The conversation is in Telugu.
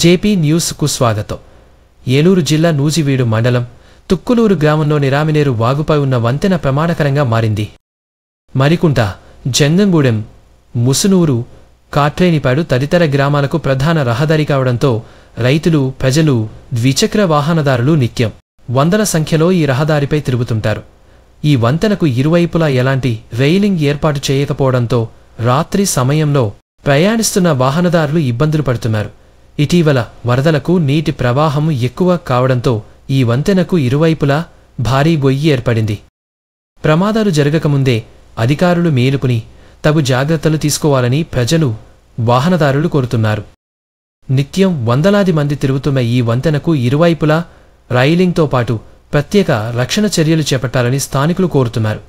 జేపీ న్యూస్కు స్వాగతం. ఏలూరు జిల్లా నూజివీడు మండలం తుక్కులూరు గ్రామంలోని రామినేరు వాగుపై ఉన్న వంతెన ప్రమాదకరంగా మారింది. మరికుంట, జంగంగూడెం, ముసునూరు, కాట్రేనిపాడు తదితర గ్రామాలకు ప్రధాన రహదారి కావడంతో రైతులు, ప్రజలు, ద్విచక్ర వాహనదారులు నిత్యం వందల సంఖ్యలో ఈ రహదారిపై తిరుగుతుంటారు. ఈ వంతెనకు ఇరువైపులా ఎలాంటి రైలింగ్ ఏర్పాటు చేయకపోవడంతో రాత్రి సమయంలో ప్రయాణిస్తున్న వాహనదారులు ఇబ్బందులు పడుతున్నారు. ఇటీవల వరదలకు నీటి ప్రవాహం ఎక్కువ కావడంతో ఈ వంతెనకు ఇరువైపులా భారీ గొయ్యి ఏర్పడింది. ప్రమాదాలు జరగకముందే అధికారులు మేలుకుని తగు జాగ్రత్తలు తీసుకోవాలని ప్రజలు, వాహనదారులు కోరుతున్నారు. నిత్యం వందలాది మంది తిరుగుతున్న ఈ వంతెనకు ఇరువైపులా రైలింగ్తో పాటు ప్రత్యేక రక్షణ చర్యలు చేపట్టాలని స్థానికులు కోరుతున్నారు.